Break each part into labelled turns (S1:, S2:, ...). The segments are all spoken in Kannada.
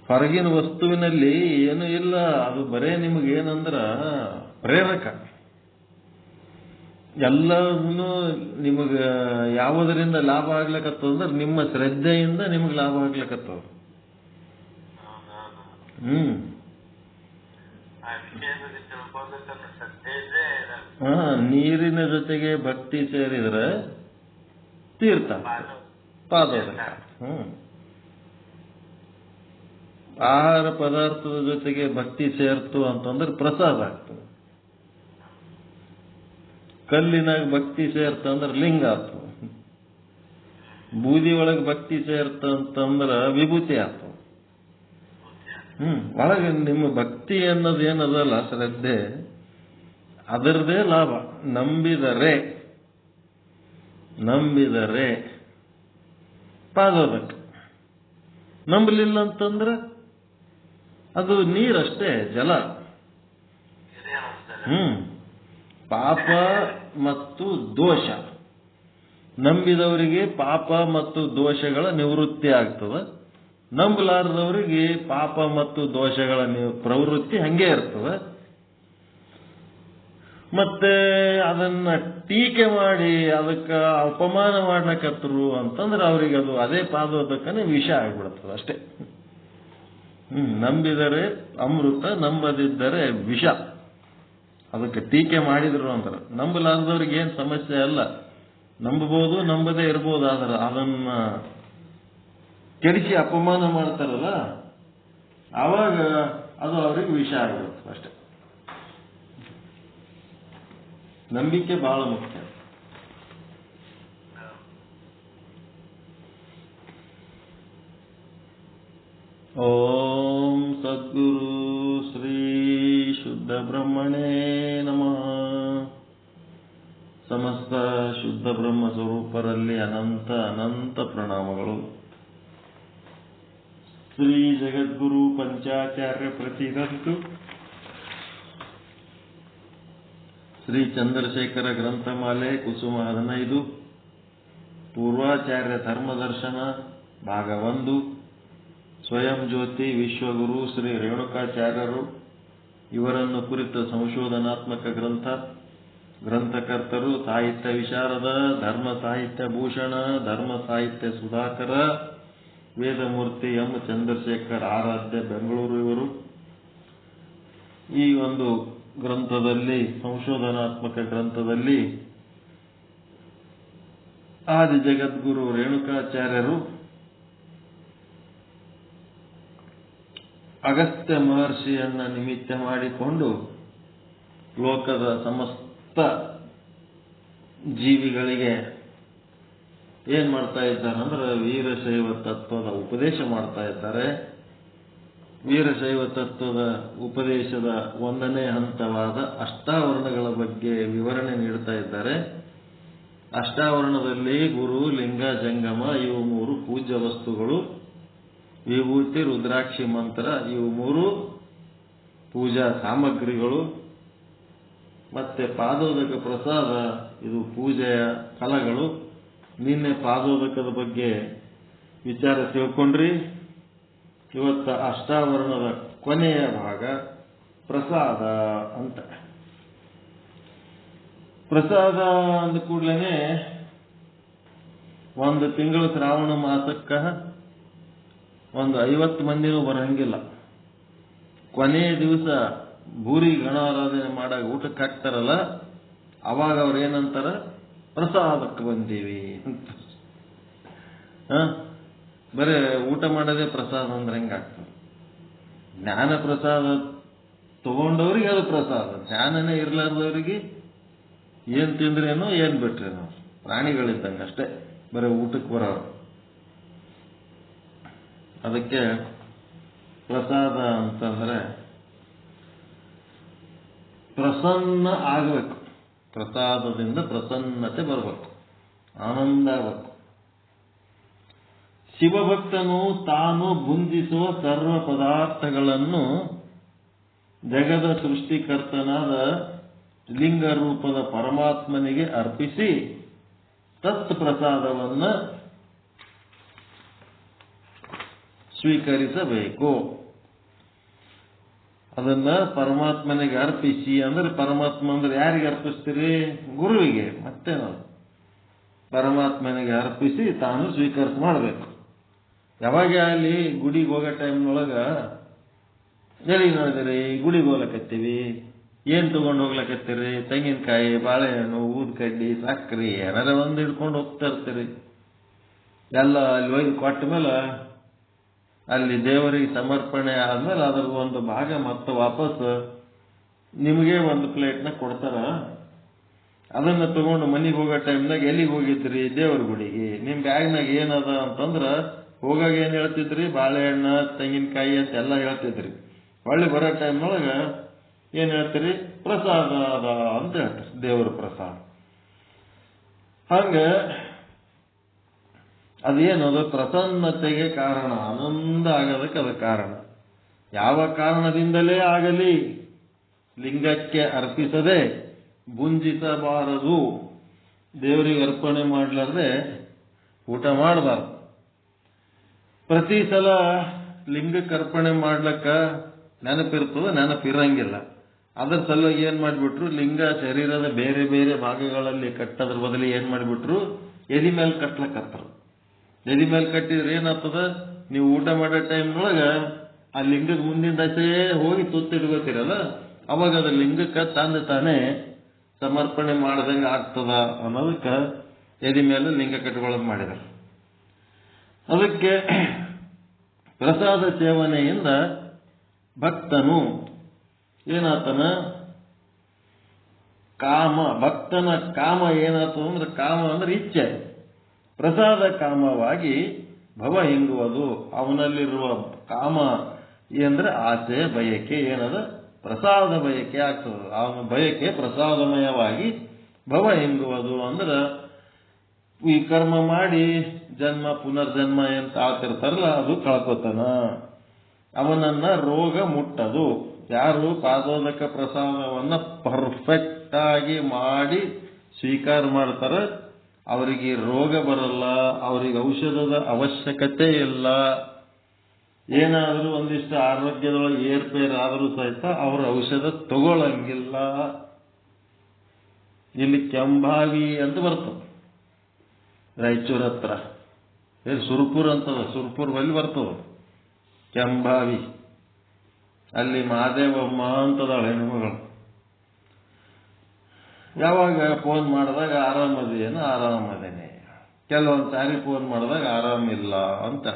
S1: ಹೊರಗಿನ ವಸ್ತುವಿನಲ್ಲಿ ಏನೂ ಇಲ್ಲ, ಅದು ಬರೇ ನಿಮಗೇನಂದ್ರ ಪ್ರೇರಕ. ಎಲ್ಲವನ್ನೂ ನಿಮಗೆ ಯಾವುದರಿಂದ ಲಾಭ ಆಗ್ಲಿಕ್ಕತ್ತದಂದ್ರೆ ನಿಮ್ಮ ಶ್ರದ್ಧೆಯಿಂದ ನಿಮಗೆ ಲಾಭ ಆಗ್ಲಿಕ್ಕತ್ತದ. ನೀರಿನ ಜೊತೆಗೆ ಭಕ್ತಿ ಸೇರಿದ್ರೆ ತೀರ್ಥ ಪಾದೋದಕ. ಆಹಾರ ಪದಾರ್ಥದ ಜೊತೆಗೆ ಭಕ್ತಿ ಸೇರ್ತು ಅಂತಂದ್ರೆ ಪ್ರಸಾದ ಆಗ್ತದೆ. ಕಲ್ಲಿನಾಗ ಭಕ್ತಿ ಸೇರ್ತಂದ್ರೆ ಲಿಂಗ ಆತು. ಬೂದಿ ಒಳಗೆ ಭಕ್ತಿ ಸೇರ್ತ ಅಂತಂದ್ರ ವಿಭೂತಿ ಆತು. ಒಳಗೆ ನಿಮ್ಮ ಭಕ್ತಿ ಅನ್ನೋದು ಏನದಲ್ಲ, ಶ್ರದ್ಧೆ, ಅದರದೇ ಲಾಭ. ನಂಬಿದರೆ ಪಾದೋದಕ. ನಂಬಲಿಲ್ಲ ಅಂತಂದ್ರೆ ಅದು ನೀರಷ್ಟೇ, ಜಲ. ಪಾಪ ಮತ್ತು ದೋಷ. ನಂಬಿದವರಿಗೆ ಪಾಪ ಮತ್ತು ದೋಷಗಳ ನಿವೃತ್ತಿ ಆಗ್ತದೆ. ನಂಬಲಾರದವರಿಗೆ ಪಾಪ ಮತ್ತು ದೋಷಗಳ ಪ್ರವೃತ್ತಿ ಹಂಗೆ ಇರ್ತದೆ. ಮತ್ತೆ ಅದನ್ನ ಟೀಕೆ ಮಾಡಿ ಅದಕ್ಕೆ ಅಪಮಾನ ಮಾಡ್ಲಕತ್ತರು ಅಂತಂದ್ರೆ ಅವ್ರಿಗೆ ಅದು ಅದೇ ಪಾದೋದಕ್ಕನೇ ವಿಷ ಆಗ್ಬಿಡ್ತದೆ ಅಷ್ಟೇ. ನಂಬಿದರೆ ಅಮೃತ, ನಂಬದಿದ್ದರೆ ವಿಷ. ಅದಕ್ಕೆ ಟೀಕೆ ಮಾಡಿದ್ರು ಅಂದ್ರೆ ನಂಬಲಾರದವ್ರಿಗೆ ಏನ್ ಸಮಸ್ಯೆ ಅಲ್ಲ, ನಂಬಬಹುದು, ನಂಬದೇ ಇರ್ಬೋದು. ಆದ್ರೆ ಅದನ್ನ ಕೆಡಿಸಿ ಅಪಮಾನ ಮಾಡ್ತಾರಲ್ಲ, ಆವಾಗ ಅದು ಅವ್ರಿಗೆ ವಿಷ ಆಗಿರುತ್ತೆ ಅಷ್ಟೆ. ನಂಬಿಕೆ ಬಹಳ ಮುಖ್ಯ. ಓಂ ಸದ್ಗುರು ಶ್ರೀ ಶುದ್ಧ ಬ್ರಹ್ಮಣೇ ನಮಃ. ಸಮಸ್ತ ಶುದ್ಧ ಬ್ರಹ್ಮ ಸ್ವರೂಪರಲ್ಲಿ ಅನಂತ ಅನಂತ ಪ್ರಣಾಮಗಳು. ಶ್ರೀ ಜಗದ್ಗುರು ಪಂಚಾಚಾರ್ಯ ಪ್ರತಿದಂತು ಶ್ರೀ ಚಂದ್ರಶೇಖರ ಗ್ರಂಥಮಾಲೆ ಕುಸುಮ 15 ಪೂರ್ವಾಚಾರ್ಯ ಧರ್ಮದರ್ಶನ ಭಾಗ 1 ಸ್ವಯಂ ಜ್ಯೋತಿ ವಿಶ್ವಗುರು ಶ್ರೀ ರೇಣುಕಾಚಾರ್ಯರು ಇವರನ್ನು ಕುರಿತ ಸಂಶೋಧನಾತ್ಮಕ ಗ್ರಂಥ. ಗ್ರಂಥಕರ್ತರು ಸಾಹಿತ್ಯ ವಿಶಾರದ, ಧರ್ಮ ಸಾಹಿತ್ಯ ಭೂಷಣ, ಧರ್ಮ ಸಾಹಿತ್ಯ ಸುಧಾಕರ, ವೇದಮೂರ್ತಿ ಎಂ ಚಂದ್ರಶೇಖರ್ ಆರಾಧ್ಯ, ಬೆಂಗಳೂರು. ಇವರು ಈ ಒಂದು ಗ್ರಂಥದಲ್ಲಿ, ಸಂಶೋಧನಾತ್ಮಕ ಗ್ರಂಥದಲ್ಲಿ, ಆದಿ ಜಗದ್ಗುರು ರೇಣುಕಾಚಾರ್ಯರು ಅಗಸ್ತ್ಯ ಮಹರ್ಷಿಯನ್ನ ನಿಮಿತ್ತ ಮಾಡಿಕೊಂಡು ಲೋಕದ ಸಮಸ್ತ ಜೀವಿಗಳಿಗೆ ಏನ್ ಮಾಡ್ತಾ ಇದ್ದಾರೆ ಅಂದ್ರೆ ವೀರಶೈವ ತತ್ವದ ಉಪದೇಶ ಮಾಡ್ತಾ ಇದ್ದಾರೆ. ವೀರಶೈವ ತತ್ವದ ಉಪದೇಶದ 1ನೇ ಹಂತವಾದ ಅಷ್ಟಾವರಣಗಳ ಬಗ್ಗೆ ವಿವರಣೆ ನೀಡ್ತಾ ಇದ್ದಾರೆ. ಅಷ್ಟಾವರಣದಲ್ಲಿ ಗುರು, ಲಿಂಗ, ಜಂಗಮ ಇವು 3 ಪೂಜ್ಯ ವಸ್ತುಗಳು. ವಿಭೂತಿ, ರುದ್ರಾಕ್ಷಿ, ಮಂತ್ರ ಇವು 3 ಪೂಜಾ ಸಾಮಗ್ರಿಗಳು. ಮತ್ತೆ ಪಾದೋದಕ ಪ್ರಸಾದ ಇದು ಪೂಜೆಯ ಫಲಗಳು. ನಿನ್ನೆ ಪಾದೋದಕದ ಬಗ್ಗೆ ವಿಚಾರ ತಿಳ್ಕೊಂಡ್ರಿ. ಇವತ್ತು ಅಷ್ಟಾವರಣದ ಕೊನೆಯ ಭಾಗ ಪ್ರಸಾದ ಅಂತ. ಪ್ರಸಾದ ಅಂದ ಕೂಡಲೇ ಒಂದು ತಿಂಗಳು ಶ್ರಾವಣ ಮಾಸಕ್ಕ ಒಂದು 50 ಮಂದಿನೂ ಬರಂಗಿಲ್ಲ. ಕೊನೆಯ ದಿವಸ ಭೂರಿ ಗಣಾರಾಧನೆ ಮಾಡಾಗ ಊಟಕ್ಕೆ ಹಾಕ್ತಾರಲ್ಲ, ಅವಾಗ ಅವ್ರು ಏನಂತಾರ, ಪ್ರಸಾದಕ್ಕೆ ಬಂದೀವಿ ಅಂತ. ಬರೇ ಊಟ ಮಾಡೋದೇ ಪ್ರಸಾದ ಅಂದ್ರೆ ಹೆಂಗಾಗ್ತದೆ? ಜ್ಞಾನ ಪ್ರಸಾದ ತಗೊಂಡವ್ರಿಗೆ ಅದು ಪ್ರಸಾದ, ಜ್ಞಾನನೇ ಇರ್ಲಾರ್ದವ್ರಿಗೆ ಏನ್ ತಿಂದ್ರೇನೋ ಏನ್ ಬಿಟ್ರೇನೋ ಪ್ರಾಣಿಗಳಿದ್ದಂಗೆ ಅಷ್ಟೇ, ಬರೀ ಊಟಕ್ಕೆ ಬರೋರು. ಅದಕ್ಕೆ ಪ್ರಸಾದ ಅಂತಂದ್ರೆ ಪ್ರಸನ್ನ ಆಗಬೇಕು. ಪ್ರಸಾದದಿಂದ ಪ್ರಸನ್ನತೆ ಬರಬೇಕು, ಆನಂದ ಆಗಬೇಕು. ಶಿವಭಕ್ತನು ತಾನು ಭುಂಜಿಸುವ ಸರ್ವ ಪದಾರ್ಥಗಳನ್ನು ಜಗದ ಸೃಷ್ಟಿಕರ್ತನಾದ ಲಿಂಗ ರೂಪದ ಪರಮಾತ್ಮನಿಗೆ ಅರ್ಪಿಸಿ ತತ್ ಪ್ರಸಾದವನ್ನ ಸ್ವೀಕರಿಸಬೇಕು. ಅದನ್ನ ಪರಮಾತ್ಮನಿಗೆ ಅರ್ಪಿಸಿ ಅಂದ್ರೆ ಪರಮಾತ್ಮ ಅಂದ್ರೆ ಯಾರಿಗೆ ಅರ್ಪಿಸ್ತೀರಿ? ಗುರುವಿಗೆ. ಮತ್ತೇನು? ಪರಮಾತ್ಮನಿಗೆ ಅರ್ಪಿಸಿ ತಾನು ಸ್ವೀಕಾರ ಮಾಡಬೇಕು. ಯಾವಾಗ ಅಲ್ಲಿ ಗುಡಿಗೆ ಹೋಗೋ ಟೈಮ್ನೊಳಗ ಎಲ್ಲಿ ನೋಡಿದ್ರಿ ಗುಡಿಗೆ ಹೋಗ್ಲಕತ್ತೀವಿ, ಏನ್ ತಗೊಂಡು ಹೋಗ್ಲಕತ್ತೀರಿ? ತೆಂಗಿನಕಾಯಿ, ಬಾಳೆಹಣ್ಣು, ಊದ್ಕಡ್ಡಿ, ಸಕ್ಕರೆ ಏನಾರ ಒಂದು ಹಿಡ್ಕೊಂಡು ಹೋಗ್ತಾ ಇರ್ತೀರಿ. ಎಲ್ಲ ಅಲ್ಲಿ ಒಯ್ದು ಕೊಟ್ಟ ಮೇಲೆ ಅಲ್ಲಿ ದೇವರಿಗೆ ಸಮರ್ಪಣೆ ಆದ್ಮೇಲೆ ಅದ್ರ ಒಂದು ಭಾಗ ಮತ್ತೆ ವಾಪಸ್ ನಿಮಗೆ ಒಂದು ಪ್ಲೇಟ್ನ ಕೊಡ್ತಾರ. ಅದನ್ನ ತಗೊಂಡು ಮನೆಗೆ ಹೋಗೋ ಟೈಮ್ನಾಗ ಎಲ್ಲಿಗೆ ಹೋಗಿದ್ರಿ? ದೇವ್ರ ಗುಡಿಗೆ. ನಿಮ್ ಬ್ಯಾಗ್ನಾಗ ಏನದ ಅಂತಂದ್ರ ಹೋಗಾಗ ಏನ್ ಹೇಳ್ತಿದ್ರಿ? ಬಾಳೆಹಣ್ಣ, ತೆಂಗಿನಕಾಯಿ ಅಂತ ಎಲ್ಲ ಹೇಳ್ತಿದ್ರಿ. ಹೊಳ್ಳಿ ಬರೋ ಟೈಮ್ನೊಳಗ ಏನ್ ಹೇಳ್ತೀರಿ? ಪ್ರಸಾದ ಅದ ಅಂತ ಹೇಳ್ತೀರಿ, ದೇವರ ಪ್ರಸಾದ. ಹಂಗ ಅದೇನದು ಪ್ರಸನ್ನತೆಗೆ ಕಾರಣ, ಆನಂದ ಆಗೋದಕ್ಕೆ ಅದು ಕಾರಣ. ಯಾವ ಕಾರಣದಿಂದಲೇ ಆಗಲಿ ಲಿಂಗಕ್ಕೆ ಅರ್ಪಿಸದೆ ಭುಂಜಿಸಬಾರದು. ದೇವರಿಗೆ ಅರ್ಪಣೆ ಮಾಡಲಾರ್ದೆ ಊಟ ಮಾಡಬಾರದು. ಪ್ರತಿ ಸಲ ಲಿಂಗಕ್ಕೆ ಅರ್ಪಣೆ ಮಾಡ್ಲಕ್ಕ ನೆನಪಿರ್ತದ, ನೆನಪಿರಂಗಿಲ್ಲ. ಅದರ ಸಲುವಾಗಿ ಏನ್ ಮಾಡಿಬಿಟ್ರು? ಲಿಂಗ ಶರೀರದ ಬೇರೆ ಬೇರೆ ಭಾಗಗಳಲ್ಲಿ ಕಟ್ಟೋದ್ರ ಬದಲು ಏನ್ ಮಾಡಿಬಿಟ್ರು? ಎದಿ ಮೇಲೆ ಕಟ್ಲಕತ್ತಾರ. ಎದಿ ಮೇಲೆ ಕಟ್ಟಿದ್ರೆ ಏನಾಗ್ತದ? ನೀವು ಊಟ ಮಾಡೋ ಟೈಮ್ನೊಳಗ ಆ ಲಿಂಗದ ಮುಂದಿನ ದಶೆ ಹೋಗಿ ತುತ್ತಿಡ್ಕೋತೀರಲ್ಲ, ಅವಾಗ ಅದ್ರ ಲಿಂಗಕ್ಕೆ ತಂದ ತಾನೇ ಸಮರ್ಪಣೆ ಮಾಡ್ದಂಗೆ ಆಗ್ತದ ಅನ್ನೋದಕ್ಕೆ ಎದಿ ಮೇಲೆ ಲಿಂಗ ಕಟ್ಕೊಳ್ಳೋದು ಮಾಡಿದಾರೆ. ಅದಕ್ಕೆ ಪ್ರಸಾದ ಸೇವನೆಯಿಂದ ಭಕ್ತನು ಏನಾತನ? ಕಾಮ, ಭಕ್ತನ ಕಾಮ ಏನಾಗ್ತದ ಅಂದ್ರೆ, ಕಾಮ ಅಂದ್ರೆ ಇಚ್ಛೆ. ಪ್ರಸಾದ ಕಾಮವಾಗಿ ಭವ ಹಿಂಗುವುದು. ಅವನಲ್ಲಿರುವ ಕಾಮ ಅಂದ್ರೆ ಆಸೆ, ಬಯಕೆ ಏನದ? ಪ್ರಸಾದ ಬಯಕೆ ಆಗ್ತದೆ. ಅವನ ಬಯಕೆ ಪ್ರಸಾದಮಯವಾಗಿ ಭವ ಹಿಂಗುವುದು ಅಂದ್ರೆ ಈ ಕರ್ಮ ಮಾಡಿ ಜನ್ಮ ಪುನರ್ಜನ್ಮ ಅಂತ ಆಗ್ತಿರ್ತಾರಲ್ಲ, ಅದು ಕಳ್ಕೊತಾನ. ಅವನನ್ನ ರೋಗ ಮುಟ್ಟದು. ಯಾರು ಪಾದೋದಕ ಪ್ರಸಾದವನ್ನ ಪರ್ಫೆಕ್ಟ್ ಆಗಿ ಮಾಡಿ ಸ್ವೀಕಾರ ಮಾಡ್ತಾರ ಅವರಿಗೆ ರೋಗ ಬರಲ್ಲ, ಅವರಿಗೆ ಔಷಧದ ಅವಶ್ಯಕತೆ ಇಲ್ಲ. ಏನಾದರೂ ಒಂದಿಷ್ಟು ಆರೋಗ್ಯದೊಳಗೆ ಏರ್ಪೇರ್ ಆದರೂ ಸಹಿತ ಅವರ ಔಷಧ ತಗೊಳ್ಳಂಗಿಲ್ಲ. ಇಲ್ಲಿ ಕೆಂಭಾವಿ ಅಂತ ಬರ್ತದೆ ರಾಯಚೂರ್ ಹತ್ರ, ಸುರ್ಪುರ್ ಅಂತದ, ಸುರ್ಪುರ್ ಬಲ್ಲಿ ಬರ್ತದ ಕೆಂಭಾವಿ. ಅಲ್ಲಿ ಮಹಾದೇವಮ್ಮ ಅಂತದಾಳ ಹೆಣ್ಮಗಳು. ಯಾವಾಗ ಫೋನ್ ಮಾಡಿದಾಗ ಆರಾಮದೇನು? ಆರಾಮದೇನೆ. ಕೆಲವೊಂದು ಸಾರಿ ಫೋನ್ ಮಾಡಿದಾಗ ಆರಾಮಿಲ್ಲ ಅಂತ.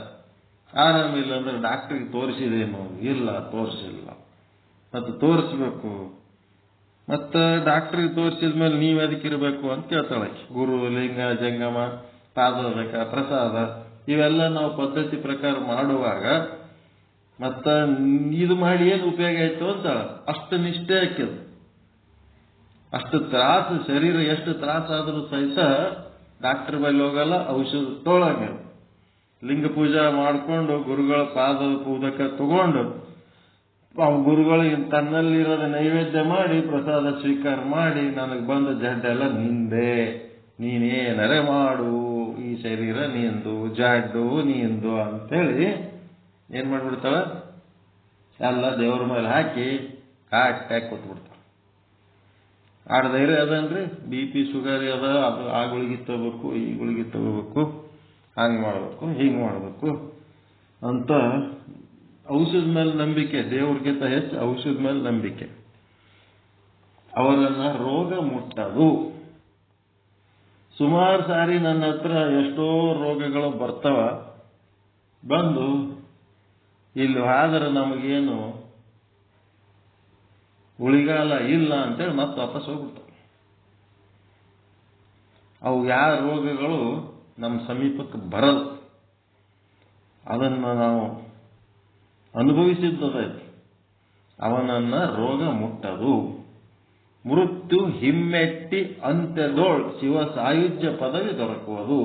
S1: ಆರಾಮಿಲ್ಲ ಅಂದ್ರೆ ಡಾಕ್ಟ್ರಿಗೆ ತೋರಿಸಿದೇನು? ಇಲ್ಲ, ತೋರಿಸಿಲ್ಲ. ಮತ್ತು ತೋರಿಸ್ಬೇಕು. ಮತ್ತು ಡಾಕ್ಟ್ರಿಗೆ ತೋರಿಸಿದ್ಮೇಲೆ ನೀವು ಅದಕ್ಕಿರ್ಬೇಕು ಅಂತ ಕೇಳ್ತಾಳೆ. ಗುರು, ಲಿಂಗ, ಜಂಗಮ, ಪಾದೋದಕ, ಪ್ರಸಾದ ಇವೆಲ್ಲ ನಾವು ಪದ್ಧತಿ ಪ್ರಕಾರ ಮಾಡುವಾಗ ಮತ್ತ ಇದು ಮಾಡಿ ಏನು ಉಪಯೋಗ ಆಯ್ತು ಅಂತ ಅಷ್ಟು ನಿಷ್ಠೆ ಹಾಕಿದ್ರು. ಅಷ್ಟು ತ್ರಾಸು, ಶರೀರ ಎಷ್ಟು ತ್ರಾಸಾದರೂ ಸಹಿತ ಡಾಕ್ಟರ್ ಬಳಿ ಹೋಗಲ್ಲ, ಔಷಧ ತೊಗೊಳಂಗಿಲ್ಲ. ಲಿಂಗ ಪೂಜಾ ಮಾಡಿಕೊಂಡು ಗುರುಗಳ ಪಾದದ ಪೂಜಕ ತಗೊಂಡು ಗುರುಗಳಿಗೆ ತನ್ನಲ್ಲಿರೋದ ನೈವೇದ್ಯ ಮಾಡಿ ಪ್ರಸಾದ ಸ್ವೀಕಾರ ಮಾಡಿ, ನನಗೆ ಬಂದ ಜಡ್ಡೆಲ್ಲ ನಿಂದೆ, ನೀನೇನರೆ ಮಾಡು, ಈ ಶರೀರ ನೀಂದು, ಜಾಡ್ಡು ನೀಂದು ಅಂತೇಳಿ ಏನ್ ಮಾಡ್ಬಿಡ್ತಾಳ? ಎಲ್ಲ ದೇವ್ರ ಮೇಲೆ ಹಾಕಿ ಕಾಟಾಗಿ ಕೊಟ್ಬಿಡ್ತಾಳ. ಆಡ ಧೈರ್ಯ ಅದನ್ರಿ, BP ಶುಗರ್ ಅದ, ಅದು ಆ ಗುಳಿಗೆ ತಗೋಬೇಕು, ಈ ಗುಳಿಗೆ ತಗೋಬೇಕು, ಹಂಗೆ ಮಾಡಬೇಕು, ಹೀಗೆ ಮಾಡಬೇಕು ಅಂತ ಔಷಧ ಮೇಲೆ ನಂಬಿಕೆ, ದೇವ್ರಿಗಿಂತ ಹೆಚ್ಚು ಔಷಧ ಮೇಲೆ ನಂಬಿಕೆ. ಅವರನ್ನ ರೋಗ ಮುಟ್ಟದು. ಸುಮಾರು ಸಾರಿ ನನ್ನ ಹತ್ರ ಎಷ್ಟೋ ರೋಗಗಳು ಬರ್ತಾವ. ಬಂದು ಇಲ್ಲಿ ಆದ್ರೆ ನಮಗೇನು ಉಳಿಗಾಲ ಇಲ್ಲ ಅಂತೇಳಿ ಮತ್ತೆ ವಾಪಸ್ ಹೋಗ್ಬಿಡ್ತಾವೆ. ಅವು ಯಾವ ರೋಗಗಳು ನಮ್ಮ ಸಮೀಪಕ್ಕೆ ಬರಲ್ಲ, ಅದನ್ನು ನಾವು ಅನುಭವಿಸಿದ್ದದೈತಿ. ಅವನನ್ನ ರೋಗ ಮುಟ್ಟದು. ಮೃತ್ಯು ಹಿಮ್ಮೆಟ್ಟಿ ಅಂತ್ಯದೋಳ್ ಶಿವ ಸಾಯುಜ್ಯ ಪದವಿ ದೊರಕುವುದು.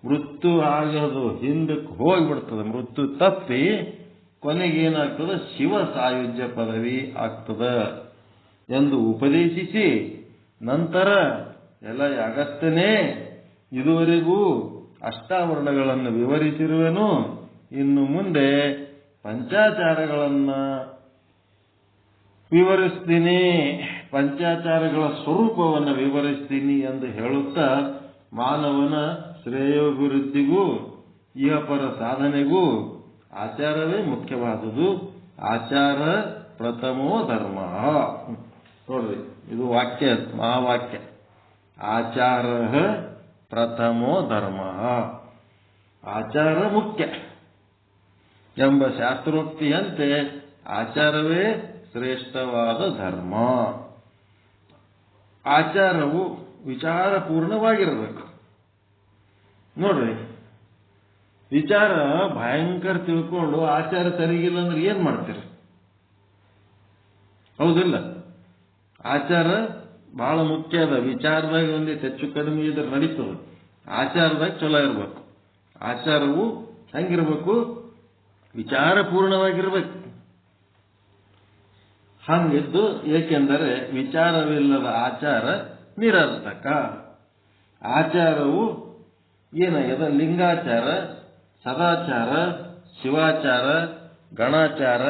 S1: ಮೃತ್ಯು ಆಗೋದು ಹಿಂದಕ್ಕೆ ಹೋಗ್ಬಿಡ್ತದೆ. ಮೃತ್ಯು ತಪ್ಪಿ ಕೊನೆಗೆ ಏನಾಗ್ತದೆ? ಶಿವ ಸಾಯುಜ್ಯ ಪದವಿ ಆಗ್ತದ ಎಂದು ಉಪದೇಶಿಸಿ ನಂತರ ಎಲ್ಲ ಅಗಸ್ತ್ಯನೇ ಇದುವರೆಗೂ ಅಷ್ಟಾವರಣಗಳನ್ನು ವಿವರಿಸಿರುವೆನು, ಇನ್ನು ಮುಂದೆ ಪಂಚಾಚಾರಗಳನ್ನ ವಿವರಿಸ್ತೀನಿ, ಪಂಚಾಚಾರಗಳ ಸ್ವರೂಪವನ್ನು ವಿವರಿಸ್ತೀನಿ ಎಂದು ಹೇಳುತ್ತಾ ಮಾನವನ ಶ್ರೇಯೋಭಿವೃದ್ಧಿಗೂ ಇಹಪರ ಸಾಧನೆಗೂ ಆಚಾರವೇ ಮುಖ್ಯವಾದುದು. ಆಚಾರ ಪ್ರಥಮೋ ಧರ್ಮ. ನೋಡ್ರಿ, ಇದು ವಾಕ್ಯ, ಮಹಾವಾಕ್ಯ. ಆಚಾರ ಪ್ರಥಮೋ ಧರ್ಮ. ಆಚಾರ ಮುಖ್ಯ ಎಂಬ ಶಾಸ್ತ್ರೋಕ್ತಿಯಂತೆ ಆಚಾರವೇ ಶ್ರೇಷ್ಠವಾದ ಧರ್ಮ. ಆಚಾರವು ವಿಚಾರಪೂರ್ಣವಾಗಿರಬೇಕು. ನೋಡ್ರಿ, ವಿಚಾರ ಭಯಂಕರ ತಿಳ್ಕೊಂಡು ಆಚಾರ ಸರಿಗಿಲ್ಲ ಅಂದ್ರೆ ಏನ್ ಮಾಡ್ತೀರಿ? ಹೌದಿಲ್ಲ? ಆಚಾರ ಬಹಳ ಮುಖ್ಯ ಅದ. ವಿಚಾರದಾಗ ಒಂದಿಟ್ಟು ಹೆಚ್ಚು ಕಡಿಮೆ ಇದ್ರೆ ನಡೀತದೆ, ಆಚಾರದಾಗ ಚಲೋ ಇರಬೇಕು. ಆಚಾರವು ಹೆಂಗಿರ್ಬೇಕು? ವಿಚಾರಪೂರ್ಣವಾಗಿರ್ಬೇಕು. ಹಂಗಿದ್ದು, ಏಕೆಂದರೆ ವಿಚಾರವಿಲ್ಲದ ಆಚಾರ ನಿರರ್ಥಕ. ಆಚಾರವು ಏನಾಗ್ಯದ? ಲಿಂಗಾಚಾರ, ಸದಾಚಾರ, ಶಿವಾಚಾರ, ಗಣಾಚಾರ,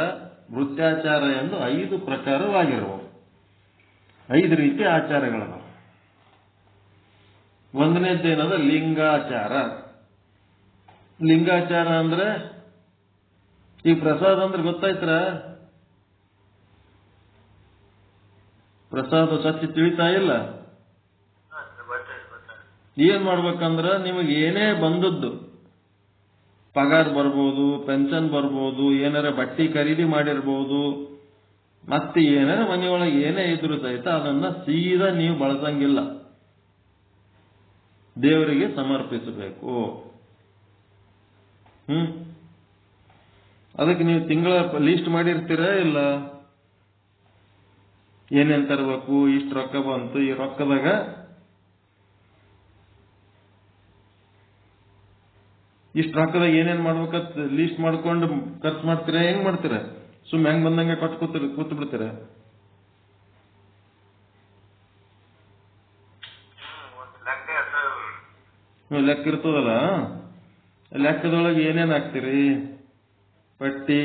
S1: ವೃತ್ತಾಚಾರ ಎಂದು 5 ಪ್ರಕಾರವಾಗಿರುವವು. 5 ರೀತಿ ಆಚಾರಗಳವ. ಒಂದನೇದ್ದೇನದ? ಲಿಂಗಾಚಾರ. ಲಿಂಗಾಚಾರ ಅಂದ್ರೆ ಈ ಪ್ರಸಾದ ಅಂದ್ರೆ ಗೊತ್ತಾಯ್ತರ? ಪ್ರಸಾದ ಸತ್ಯ ತಿಳಿತಾ ಇಲ್ಲ. ಏನ್ ಮಾಡ್ಬೇಕಂದ್ರ ನಿಮಗೆ ಏನೇ ಬಂದದ್ದು, ಪಗಾರ ಬರ್ಬೋದು, ಪೆನ್ಷನ್ ಬರ್ಬೋದು, ಏನಾರ ಬಟ್ಟಿ ಖರೀದಿ ಮಾಡಿರ್ಬೋದು, ಮತ್ತೆ ಏನಾರ ಮನೆಯೊಳಗೆ ಏನೇ ಇದ್ರು ಸಹಿತ ಅದನ್ನ ಸೀದಾ ನೀವು ಬಳಸಂಗಿಲ್ಲ, ದೇವರಿಗೆ ಸಮರ್ಪಿಸಬೇಕು. ಅದಕ್ಕೆ ನೀವು ತಿಂಗಳ ಲೀಸ್ಟ್ ಮಾಡಿರ್ತೀರ ಇಲ್ಲ? ಏನೇನ್ ತರಬೇಕು, ಇಷ್ಟು ರೊಕ್ಕ ಬಂತು, ಈ ರೊಕ್ಕದಾಗ ಇಷ್ಟು ರೊಕ್ಕದಾಗ ಏನೇನ್ ಮಾಡ್ಬೇಕಂತ ಲೀಸ್ಟ್ ಮಾಡ್ಕೊಂಡು ಖರ್ಚು ಮಾಡ್ತೀರಾ? ಹೆಂಗ್ ಮಾಡ್ತೀರ? ಸುಮ್ಮನೆ ಹೆಂಗ್ ಬಂದಂಗೆ ಕೊಟ್ಟು ಕೂತು ಬಿಡ್ತೀರ? ಲೆಕ್ಕ ಇರ್ತದಲ್ಲ, ಲೆಕ್ಕದೊಳಗೆ ಏನೇನ್ ಹಾಕ್ತೀರಿ? ಪಟ್ಟಿ,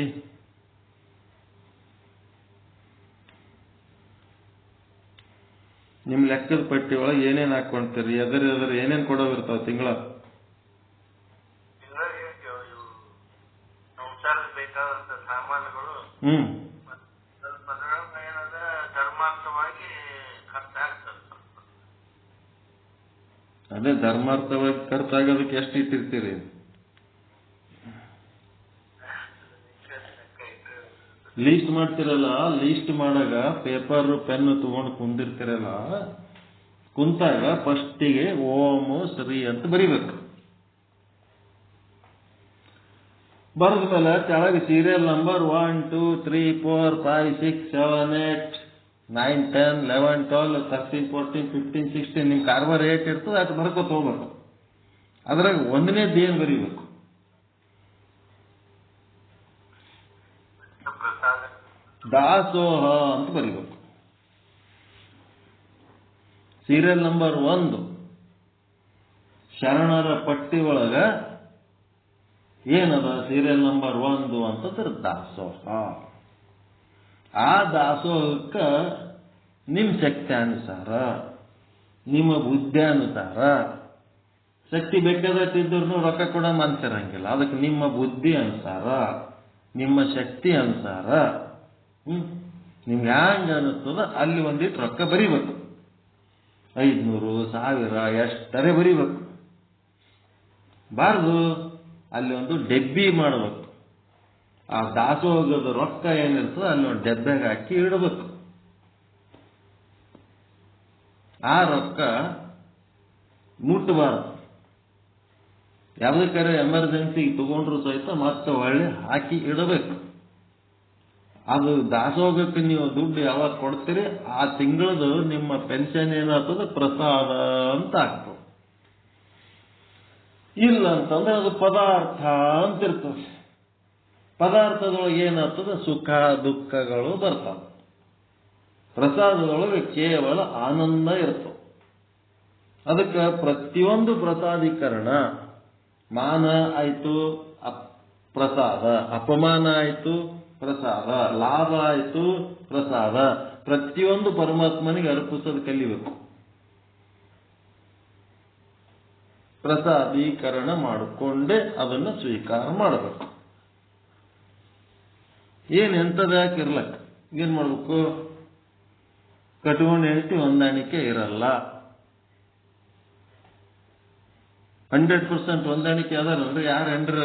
S1: ನಿಮ್ ಲೆಕ್ಕದ ಪಟ್ಟಿ ಒಳಗೆ ಏನೇನ್ ಹಾಕೊಂತೀರಿ? ಎದರ ಏನೇನ್ ಕೊಡೋವಿರ್ತಾವ ತಿಂಗಳ? ಅದೇ ಧರ್ಮಾರ್ಥವಾಗಿ ಖರ್ಚಾಗೋದಕ್ಕೆ ಎಷ್ಟು ಇಟ್ಟಿರ್ತೀರಿ? ಲೀಸ್ಟ್ ಮಾಡ್ತಿರಲ್ಲ, ಲೀಸ್ಟ್ ಮಾಡಾಗ ಪೇಪರ್ ಪೆನ್ ತಗೊಂಡು ಕುಂದಿರ್ತಿರಲ್ಲ, ಕುಂತಾಗ ಫಸ್ಟಿಗೆ ಓಂ ಶ್ರೀ ಅಂತ ಬರಿಬೇಕು. ಬರೆದ ಮೇಲೆ ಕೆಳಗೆ ಸೀರಿಯಲ್ ನಂಬರ್ 1, 2, 3, 4, 5, 6, 7, 8, 9, 10, 11, 12, 13, 14, 15, 16 ನಿಮ್ ಕಾರ್ಬಾರ್ ಏಟ್ ಇರ್ತದೆ ಅಷ್ಟು ಬರ್ಕೋತ ಹೋಗ್ಬೇಕು. ಅದ್ರಾಗ ಒಂದನೇದ್ದು ಏನ್ ಬರೀಬೇಕು? ದಾಸೋಹ ಅಂತ ಬರೀಬೇಕು. ಸೀರಿಯಲ್ ನಂಬರ್ 1 ಶರಣರ ಪಟ್ಟಿ ಒಳಗ ಏನದ? ಸೀರಿಯಲ್ ನಂಬರ್ 1 ಅಂತಂದ್ರೆ ದಾಸೋಹ. ಆ ದಾಸೋಹಕ್ಕ ನಿಮ್ ಶಕ್ತ್ಯಾನುಸಾರ, ನಿಮ್ಮ ಬುದ್ಧಿಯಾನುಸಾರ, ಶಕ್ತಿ ಬೇಕಾದಟ್ಟಿದ್ರು ರೊಕ್ಕ ಕೂಡ ಮನ್ಸಿರಂಗಿಲ್ಲ, ಅದಕ್ಕೆ ನಿಮ್ಮ ಬುದ್ಧಿ ಅನುಸಾರ, ನಿಮ್ಮ ಶಕ್ತಿ ಅನುಸಾರ, ನಿಮ್ಗೆ ಹ್ಯಾಂಗ ಅನ್ನಿಸ್ತದ ಅಲ್ಲಿ ಒಂದಿಟ್ಟು ರೊಕ್ಕ ಬರೀಬೇಕು. 500, 1000 ಎಷ್ಟರೇ ಬರೀಬೇಕು. ಬಾರ್ದು ಅಲ್ಲಿ ಒಂದು ಡೆಬ್ಬಿ ಮಾಡಬೇಕು. ಆ ದಾಸೋಹದ ರೊಕ್ಕ ಏನಿರ್ತದೆ ಅಲ್ಲಿ ಒಂದು ಡೆಬ್ಬೆಗೆ ಹಾಕಿ ಇಡಬೇಕು. ಆ ರೊಕ್ಕ ಮುಟ್ಟಬಾರ್ದು. ಯಾವುದಕ್ಕಾರೆ ಎಮರ್ಜೆನ್ಸಿಗೆ ತಗೊಂಡ್ರು ಸಹಿತ ಮತ್ತೆ ಒಳ್ಳೆ ಹಾಕಿ ಇಡಬೇಕು. ಅದು ದಾಸೋಹಕ್ಕೆ ನೀವು ದುಡ್ಡು ಯಾವಾಗ ಕೊಡ್ತೀರಿ ಆ ತಿಂಗಳದು ನಿಮ್ಮ ಪೆನ್ಷನ್ ಏನಾಗ್ತದೆ? ಪ್ರಸಾದ ಅಂತ ಆಗ್ತದೆ. ಇಲ್ಲ ಅಂತಂದ್ರೆ ಅದು ಪದಾರ್ಥ ಅಂತ ಇರ್ತದೆ. ಪದಾರ್ಥದೊಳಗೆ ಏನಾಗ್ತದೆ? ಸುಖ ದುಃಖಗಳು ಬರ್ತವೆ. ಪ್ರಸಾದದೊಳಗೆ ಕೇವಲ ಆನಂದ ಇರ್ತವೆ. ಅದಕ್ಕೆ ಪ್ರತಿಯೊಂದು ಪ್ರಸಾದೀಕರಣ ಮಾನ ಆಯ್ತು, ಪ್ರಸಾದ. ಅಪಮಾನ ಆಯಿತು ಪ್ರಸಾದ, ಲಾಭ ಆಯಿತು ಪ್ರಸಾದ. ಪ್ರತಿಯೊಂದು ಪರಮಾತ್ಮನಿಗೆ ಅರ್ಪಿಸೋದು ಕಲಿಬೇಕು. ಪ್ರಸಾದೀಕರಣ ಮಾಡಿಕೊಂಡೇ ಅದನ್ನು ಸ್ವೀಕಾರ ಮಾಡಬೇಕು. ಎಂಥದ್ದು ಯಾಕೆ ಇರ್ಲಕ್ಕ? ಏನ್ ಮಾಡ್ಬೇಕು? ಕಟ್ಕೊಂಡು ಹೆಂಡತಿ ಹೊಂದಾಣಿಕೆ ಇರಲ್ಲ. 100% ಹೊಂದಾಣಿಕೆ ಅದಾರಲ್ರಿ. ಯಾರು ಹೆಂಡ್ರ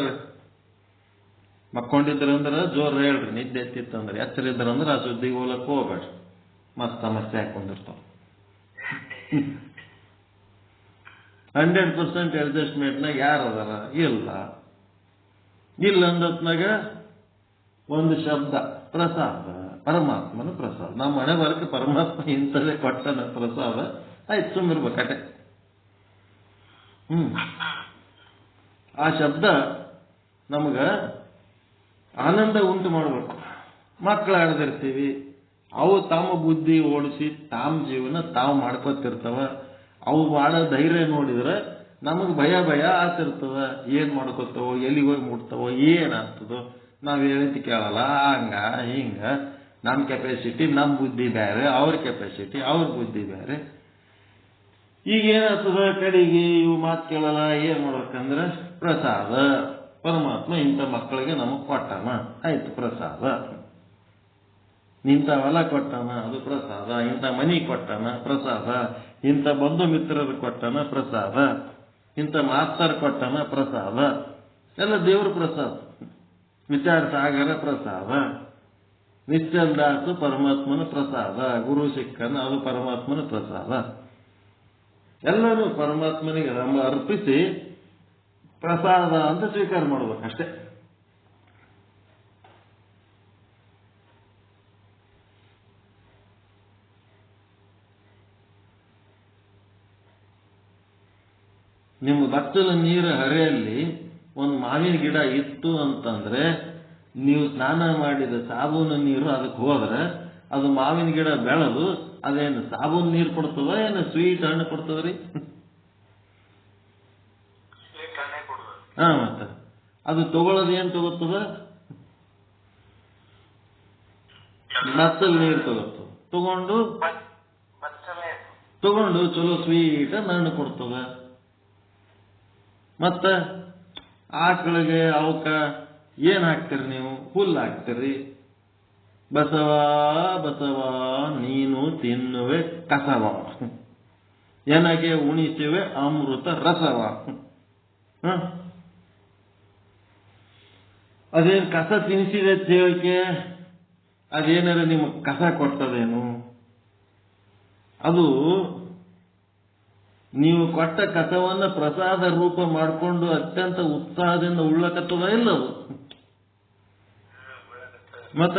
S1: ಮಕ್ಕೊಂಡಿದ್ರಂದ್ರೆ ಜೋರ್ ಹೇಳ್ರಿ, ನಿದ್ದೆ ಎತ್ತಿತ್ತಂದ್ರೆ. ಎಚ್ಚರ ಇದ್ರಂದ್ರೆ ಆ ಸುದ್ದಿಗೆ ಹೋಗ್ಲಕ್ಕೆ ಹೋಗ್ಬೇಡ್ರಿ, ಮತ್ತ ಸಮಸ್ಯೆ ಹಾಕೊಂಡಿರ್ತಾವ. 100% ಅಡ್ಜಸ್ಟ್ಮೆಂಟ್ನಾಗ ಯಾರು ಅದಾರ? ಇಲ್ಲ ಅಂದತ್ನಾಗ ಒಂದು ಶಬ್ದ ಪ್ರಸಾದ, ಪರಮಾತ್ಮನ ಪ್ರಸಾದ. ನಮ್ಮ ಮನೆ ಬರಕ್ಕೆ ಪರಮಾತ್ಮ ಇಂಥದೇ ಕೊಟ್ಟನ ಪ್ರಸಾದ, ಆಯ್ತು ಸುಮ್ಮಿರ್ಬೇಕಟೆ. ಆ ಶಬ್ದ ನಮಗ ಆನಂದ ಉಂಟು ಮಾಡಬೇಕು. ಮಕ್ಕಳು ಆಡದಿರ್ತೀವಿ, ಅವು ತಮ್ಮ ಬುದ್ಧಿ ಓಡಿಸಿ ತಾಮ್ ಜೀವನ ತಾವು ಮಾಡ್ಕೊತಿರ್ತವ. ಅವು ಮಾಡೋ ಧೈರ್ಯ ನೋಡಿದ್ರೆ ನಮಗೆ ಭಯ ಆಗ್ತಿರ್ತದ. ಏನ್ ಮಾಡ್ಕೊತವೋ, ಎಲ್ಲಿಗೆ ಹೋಗಿ ಮುಟ್ತವೋ, ಏನಾಗ್ತದೋ, ನಾವ್ ಹೇಳಿದ್ದು ಕೇಳಲ್ಲ. ಹಂಗ ಹಿಂಗ ನಮ್ಮ ಕೆಪಾಸಿಟಿ, ನಮ್ಮ ಬುದ್ಧಿ ಬೇರೆ, ಅವ್ರ ಕೆಪಾಸಿಟಿ, ಅವ್ರ ಬುದ್ಧಿ ಬೇರೆ. ಈಗ ಏನಾಗ್ತದ, ಕಡೆಗೆ ಇವು ಮಾತು ಕೇಳಲ್ಲ. ಏನ್ ಮಾಡ್ಬೇಕಂದ್ರೆ ಪ್ರಸಾದ. ಪರಮಾತ್ಮ ಇಂಥ ಮಕ್ಕಳಿಗೆ ನಮಗ್ ಕೊಟ್ಟಾನ, ಆಯ್ತು ಪ್ರಸಾದ. ಇಂಥ ಹೊಲ ಕೊಟ್ಟಾನ, ಅದು ಪ್ರಸಾದ. ಇಂಥ ಮನಿ ಕೊಟ್ಟಾನ, ಪ್ರಸಾದ. ಇಂಥ ಬಂಧು ಮಿತ್ರರು ಕೊಟ್ಟಾನ, ಪ್ರಸಾದ. ಇಂಥ ಮಾಸ್ತರ್ ಕೊಟ್ಟಾನ, ಪ್ರಸಾದ. ಎಲ್ಲ ದೇವ್ರ ಪ್ರಸಾದ. ವಿಚಾರ ಸಾಗರ ಪ್ರಸಾದ. ನಿಶ್ಚಲ್ ದಾಸು ಪರಮಾತ್ಮನ ಪ್ರಸಾದ. ಗುರು ಸಿಕ್ಕನ, ಅದು ಪರಮಾತ್ಮನ ಪ್ರಸಾದ. ಎಲ್ಲರೂ ಪರಮಾತ್ಮನಿಗೆ ನಮ್ಮ ಅರ್ಪಿಸಿ ಪ್ರಸಾದ ಅಂತ ಸ್ವೀಕಾರ ಮಾಡ್ಬೇಕಷ್ಟೇ. ನಿಮ್ಮ ಬಚ್ಚಲ ನೀರು ಹರೆಯಲ್ಲಿ ಒಂದು ಮಾವಿನ ಗಿಡ ಇತ್ತು ಅಂತಂದ್ರೆ, ನೀವು ಸ್ನಾನ ಮಾಡಿದ ಸಾಬೂನು ನೀರು ಅದಕ್ಕೆ ಹೋದ್ರೆ ಅದು ಮಾವಿನ ಗಿಡ ಬೆಳೆದು ಅದೇನು ಸಾಬೂನು ನೀರು ಕೊಡ್ತದ, ಏನು ಸ್ವೀಟ್ ಹಣ್ಣು ಕೊಡ್ತದ್ರಿ? ಮತ್ತ ಅದು ತಗೊಳ್ಳೋದು ಏನ್ ತಗೋತದ? ಬಚ್ಚಲ್ ನೀರು ತಗೊಂಡು ಚಲೋ ಸ್ವೀಟ್ ಹಣ್ಣು ಕೊಡ್ತದ. ಮತ್ತ ಆಕಳಿಗೆ ಅವಕ್ಕ ಏನ್ ಹಾಕ್ತಿರಿ ನೀವು? ಹುಲ್ಲು ಹಾಕ್ತಿರಿ. ಬಸವ ನೀನು ತಿನ್ನುವೆ ಕಸವ, ಎನಗೆ ಉಣಿಸುವೆ ಅಮೃತ ರಸವ. ಅದೇನ್ ಕಸ ತಿನ್ನಿಸಿದೆ ಹೇಳಿಕೆ? ಅದೇನಾರ ನಿಮಗೆ ಕಸ ಕೊಟ್ಟದೇನು? ಅದು ನೀವು ಕೊಟ್ಟ ಕಸವನ್ನ ಪ್ರಸಾದ ರೂಪ ಮಾಡಿಕೊಂಡು ಅತ್ಯಂತ ಉತ್ಸಾಹದಿಂದ ಉಳ್ಳಕತ್ತದ ಇಲ್ಲ ಅದು. ಮತ್ತ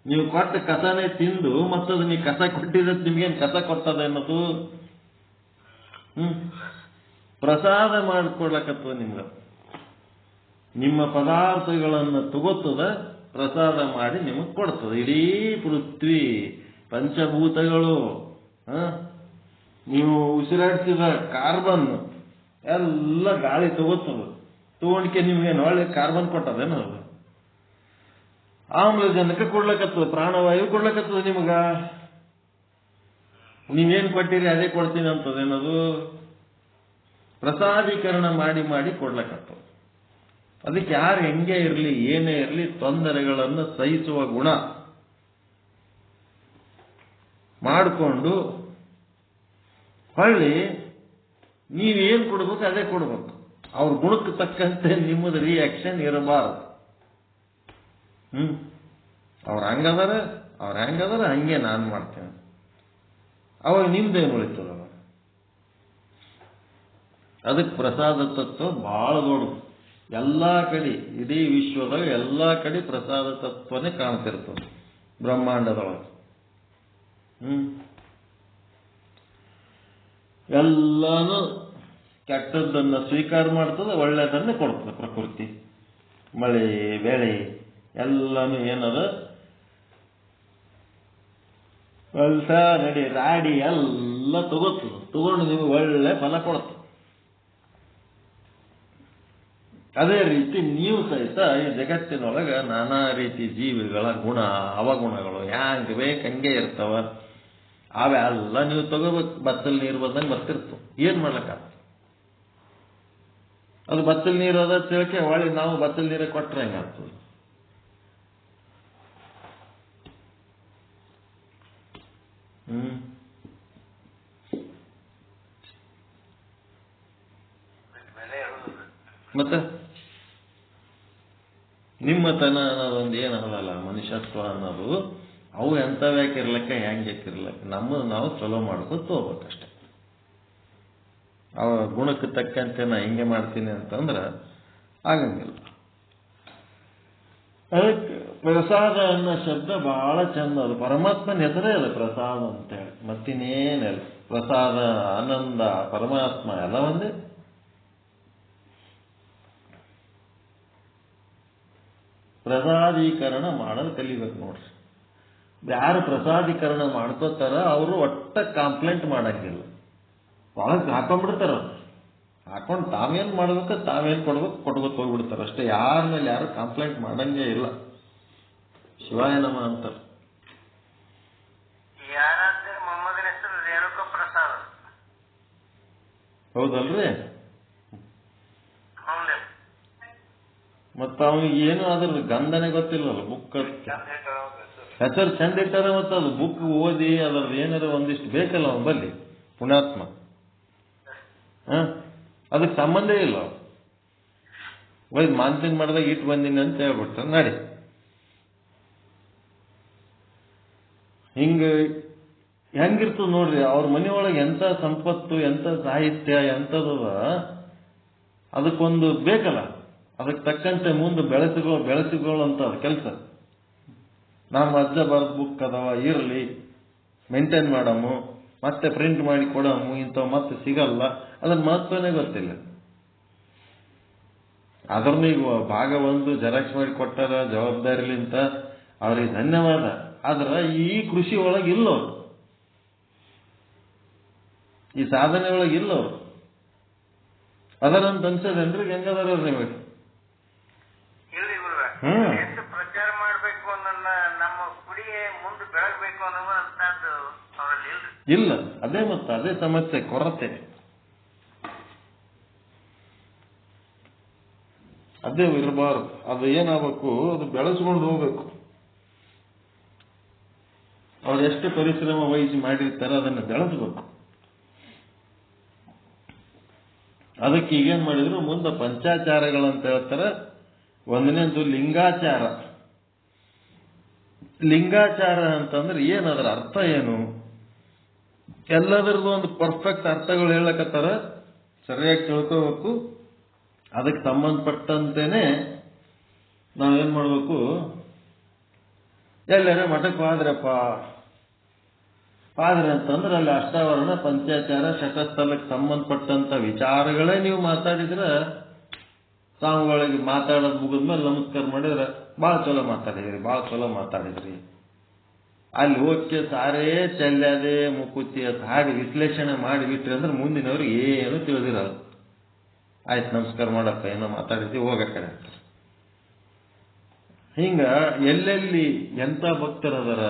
S1: ನೀವು ಕೊಟ್ಟ ಕಸನೇ ತಿಂದು ಮತ್ತದು ನೀವು ಕಸ ಕೊಟ್ಟಿದ ನಿಮ್ಗೇನು ಕಸ ಕೊಟ್ಟದ ಅನ್ನೋದು? ಪ್ರಸಾದ ಮಾಡಿಕೊಡ್ಲಕತ್ತದ ನಿಮ್ಗ. ನಿಮ್ಮ ಪದಾರ್ಥಗಳನ್ನು ತಗೋತದ, ಪ್ರಸಾದ ಮಾಡಿ ನಿಮಗೆ ಕೊಡ್ತದೆ. ಇಡೀ ಪೃಥ್ವಿ ಪಂಚಭೂತಗಳು, ನೀವು ಉಸಿರಾಡ್ಸಿದ ಕಾರ್ಬನ್ ಎಲ್ಲ ಗಾಳಿ ತಗೋತದ. ತಗೊಂಡ್ಕೆ ನಿಮ್ಗೇನು ಒಳ್ಳೆ ಕಾರ್ಬನ್ ಕೊಟ್ಟದೇನು? ಅದು ಆಮ್ಲಜನಕ ಕೊಡ್ಲಕತ್ತದ, ಪ್ರಾಣವಾಯು ಕೊಡ್ಲಕತ್ತದ ನಿಮಗ. ನೀವೇನ್ ಕೊಟ್ಟಿರಿ ಅದೇ ಕೊಡ್ತೀನಿ ಅಂತದೇನದು? ಪ್ರಸಾದೀಕರಣ ಮಾಡಿ ಕೊಡ್ಲಕತ್ತದ. ಅದಕ್ಕೆ ಯಾರು ಹೆಂಗೆ ಇರಲಿ, ಏನೇ ಇರಲಿ, ತೊಂದರೆಗಳನ್ನು ಸಹಿಸುವ ಗುಣ ಮಾಡಿಕೊಂಡು ಹೊಳ್ಳಿ ನೀವೇನ್ ಕೊಡ್ಬೇಕು ಅದೇ ಕೊಡ್ಬೇಕು. ಅವ್ರ ಗುಣಕ್ಕೆ ತಕ್ಕಂತೆ ನಿಮ್ಮದು ರಿಯಾಕ್ಷನ್ ಇರಬಾರದು. ಅವ್ರು ಹೆಂಗದಾರ ಹಂಗೆ ನಾನು ಮಾಡ್ತೇನೆ. ಅವಾಗ ನಿಮ್ದೇನು ಉಳಿತದ? ಅದಕ್ಕೆ ಪ್ರಸಾದ ತತ್ವ ಬಹಳ ದೊಡ್ಡದು. ಎಲ್ಲಾ ಕಡೆ, ಇಡೀ ವಿಶ್ವದಾಗ ಎಲ್ಲಾ ಕಡೆ ಪ್ರಸಾದ ತತ್ವನೇ ಕಾಣ್ತಿರ್ತದೆ ಬ್ರಹ್ಮಾಂಡದೊಳಗೆ. ಎಲ್ಲಾನು ಕೆಟ್ಟದ್ದನ್ನ ಸ್ವೀಕಾರ ಮಾಡ್ತದೆ, ಒಳ್ಳೆಯದನ್ನೇ ಕೊಡ್ತದೆ ಪ್ರಕೃತಿ. ಮಳೆ ಬೆಳೆ ಎಲ್ಲಾನು ಏನದ, ಕೆಲಸ ನಡಿ ರಾಡಿ ಎಲ್ಲ ತಗೋತದ. ತಗೊಂಡು ನಿಮಗೆ ಒಳ್ಳೆ ಫಲ ಕೊಡ್ತದೆ. ಅದೇ ರೀತಿ ನೀವು ಸಹಿತ ಈ ಜಗತ್ತಿನೊಳಗೆ ನಾನಾ ರೀತಿ ಜೀವಿಗಳ ಗುಣ ಅವಗುಣಗಳು ಹ್ಯಾಂಗೆ ಬೇಕಂಗೆ ಇರ್ತಾವ. ಅವೆಲ್ಲ ನೀವು ತಗೋಬೇಕು. ಬತ್ತಲ್ ನೀರು ಬಂದಂಗೆ ಬರ್ತಿರ್ತು, ಏನ್ ಮಾಡ್ಲಕ್ಕಾಗ್ತದೆ? ಅದು ಬತ್ತಲ್ ನೀರು ಅದ ತಿಳ್ಕೆ ಹೊಳಿ ನಾವು ಬತ್ತಲ್ ನೀರೇ ಕೊಟ್ರೆ ಹೆಂಗಾಗ್ತದೆ? ಮತ್ತೆ ನಿಮ್ಮತನ ಅನ್ನೋದೊಂದು ಏನಲ್ಲ, ಮನುಷ್ಯತ್ವ ಅನ್ನೋದು ಅವು ಎಂಥವ್ಯಾಕಿರ್ಲಕ್ಕ ಹೆಂಗ್ಯಾಕಿರ್ಲಕ್ಕ ನಮ್ಮದು ನಾವು ಚಲೋ ಮಾಡ್ಕೊತ ಹೋಗ್ಬೇಕಷ್ಟೆ. ಅವ ಗುಣಕ್ಕೆ ತಕ್ಕಂತೆ ನಾ ಹಿಂಗೆ ಮಾಡ್ತೀನಿ ಅಂತಂದ್ರೆ ಆಗಂಗಿಲ್ಲ. ಅದಕ್ಕೆ ಪ್ರಸಾದ ಅನ್ನೋ ಶಬ್ದ ಬಹಳ ಚಂದ. ಅದು ಪರಮಾತ್ಮನ ಹೆಸರೇ ಅದು ಪ್ರಸಾದ ಅಂತೇಳಿ, ಮತ್ತಿನ್ನೇನಲ್ಲ. ಪ್ರಸಾದ, ಆನಂದ, ಪರಮಾತ್ಮ ಎಲ್ಲ ಒಂದೇ. ಪ್ರಸಾದೀಕರಣ ಮಾಡೋದು ಕಲಿಬೇಕು ನೋಡ್ರಿ. ಯಾರು ಪ್ರಸಾದೀಕರಣ ಮಾಡ್ಕೋತಾರ ಅವರು ಒಟ್ಟ ಕಂಪ್ಲೇಂಟ್ ಮಾಡಂಗಿಲ್ಲ. ಒಳಗೆ ಹಾಕೊಂಡ್ಬಿಡ್ತಾರ. ಹಾಕೊಂಡು ತಾವೇನು ಮಾಡ್ಬೇಕು, ತಾವೇನು ಕೊಡ್ಬೇಕು ಕೊಟ್ಕೊತ ಹೋಗ್ಬಿಡ್ತಾರೆ ಅಷ್ಟೇ. ಯಾರ ಮೇಲೆ ಯಾರು ಕಂಪ್ಲೇಂಟ್ ಮಾಡಂಗೇ ಇಲ್ಲ. ಶಿವಾಯ ನಮ ಅಂತಾರೆ. ಹೌದಲ್ರಿ? ಮತ್ತ ಅವನಿಗೆ ಏನು ಅದ್ರ ಗಂಧನೆ ಗೊತ್ತಿಲ್ಲಲ್ಲ. ಬುಕ್ ಹೆಸರು ಚಂದ ಇಟ್ಟಾರೆ, ಮತ್ತೆ ಅದು ಬುಕ್ ಓದಿ ಅದ್ರದ್ದು ಏನಾರ ಒಂದಿಷ್ಟು ಬೇಕಲ್ಲ ಅವನ ಬಲ್ಲಿ, ಪುಣ್ಯಾತ್ಮ. ಅದಕ್ಕೆ ಸಂಬಂಧ ಇಲ್ಲ. ಒಯ್ದು ಮಾನ್ಸಿಂಗ್ ಮಾಡಿದಾಗ ಇಟ್ಟು ಬಂದೀನಿ ಅಂತ ಹೇಳ್ಬಿಟ್ರೆ ನಡಿ. ಹಿಂಗ ಹೆಂಗಿರ್ತದ ನೋಡ್ರಿ. ಅವ್ರ ಮನೆಯೊಳಗೆ ಎಂಥ ಸಂಪತ್ತು, ಎಂಥ ಸಾಹಿತ್ಯ, ಎಂಥದದ, ಅದಕ್ಕೊಂದು ಬೇಕಲ್ಲ. ಅದಕ್ಕೆ ತಕ್ಕಂತೆ ಮುಂದೆ ಬೆಳೆಸಿಗಳು ಅಂತ ಅದು ಕೆಲಸ. ನಮ್ಮ ಅಜ್ಜ ಬರ್ದ ಬುಕ್ ಅದಾವ, ಇರಲಿ ಮೇಂಟೈನ್ ಮಾಡಮು, ಮತ್ತೆ ಪ್ರಿಂಟ್ ಮಾಡಿ ಕೊಡಮು, ಇಂಥವು ಮತ್ತೆ ಸಿಗಲ್ಲ. ಅದನ್ನ ಮಹತ್ವನೇ ಗೊತ್ತಿಲ್ಲ. ಅದ್ರನ್ನ ಈಗ ಭಾಗ ಒಂದು ಜೆರಾಕ್ಸ್ ಮಾಡಿ ಕೊಟ್ಟಾರ ಜವಾಬ್ದಾರಿಲಿಂತ, ಅವ್ರಿಗೆ ಧನ್ಯವಾದ. ಆದ್ರೆ ಈ ಕೃಷಿ ಒಳಗೆ ಇಲ್ಲವ್ರು, ಈ ಸಾಧನೆ ಒಳಗೆ ಇಲ್ಲವ್ರು. ಅದರಂತ ಅನ್ಸದೇನ್ರಿ? ಹೆಂಗದಾರ ನಿಮಗೆ?
S2: ಪ್ರಚಾರ ಮಾಡ್ಬೇಕು ಅನ್ನೋದನ್ನ, ನಮ್ಮ ಕುಡಿಯೇ ಮುಂದೆ ಬೆಳಗ್ಬೇಕು ಅನ್ನೋದು
S1: ಇಲ್ಲ. ಅದೇ ಮತ್ತೆ ಅದೇ ಸಮಸ್ಯೆ, ಕೊರತೆ. ಅದೇ ಇರಬಾರ್ದು. ಅದು ಏನಾಗಬೇಕು, ಅದು ಬೆಳೆಸ್ಕೊಂಡು ಹೋಗ್ಬೇಕು. ಅವ್ರು ಎಷ್ಟು ಪರಿಶ್ರಮ ವಹಿಸಿ ಮಾಡಿರ್ತಾರೆ ಅದನ್ನು ಬೆಳೆಸ್ಬೇಕು. ಅದಕ್ಕೆ ಈಗೇನ್ ಮಾಡಿದ್ರು, ಮುಂದೆ ಪಂಚಾಚಾರಗಳಂತ ಹೇಳ್ತಾರೆ. ಒಂದನೇದು ಲಿಂಗಾಚಾರ. ಲಿಂಗಾಚಾರ ಅಂತಂದ್ರೆ ಏನದರ ಅರ್ಥ ಏನು? ಎಲ್ಲದರದ್ದು ಒಂದು ಪರ್ಫೆಕ್ಟ್ ಅರ್ಥಗಳು ಹೇಳಕತ್ತಾರ, ಸರಿಯಾಗಿ ತಿಳ್ಕೋಬೇಕು. ಅದಕ್ಕೆ ಸಂಬಂಧಪಟ್ಟಂತೆನೆ ನಾವೇನ್ ಮಾಡ್ಬೇಕು, ಎಲ್ಲರೇ ಮಠಕ್ಕೆ ಹೋದ್ರಪ್ಪ, ಆದ್ರೆ ಅಂತಂದ್ರೆ ಅಲ್ಲಿ ಅಷ್ಟಾವರಣ, ಪಂಚಾಚಾರ, ಶತಸ್ಥಲಕ್ಕೆ ಸಂಬಂಧಪಟ್ಟಂತ ವಿಚಾರಗಳೇ ನೀವು ಮಾತಾಡಿದ್ರೆ, ಸ್ವಾಮಿಗಳಿಗೆ ಮಾತಾಡೋದು ಮುಗಿದ್ಮೇಲೆ ನಮಸ್ಕಾರ ಮಾಡಿದ್ರೆ ಭಾಳ ಚಲೋ ಮಾತಾಡಿದ್ರಿ, ಭಾಳ ಚಲೋ ಮಾತಾಡಿದ್ರಿ. ಅಲ್ಲಿ ಹೋಗಿ ಸಾರೇ ಚೆಲ್ಲದೆ ಮುಕುತಿ ಅಂತ ಹಾಗೆ ವಿಶ್ಲೇಷಣೆ ಮಾಡಿಬಿಟ್ರಿ ಅಂದ್ರೆ ಮುಂದಿನವ್ರಿಗೆ ಏನು ತಿಳಿದಿರಲ್ಲ. ಆಯ್ತು ನಮಸ್ಕಾರ ಮಾಡಪ್ಪ, ಏನೋ ಮಾತಾಡಿದ್ವಿ, ಹೋಗ ಕಡೆ. ಹಿಂಗ ಎಲ್ಲೆಲ್ಲಿ ಎಂಥ ಭಕ್ತರದಾರ,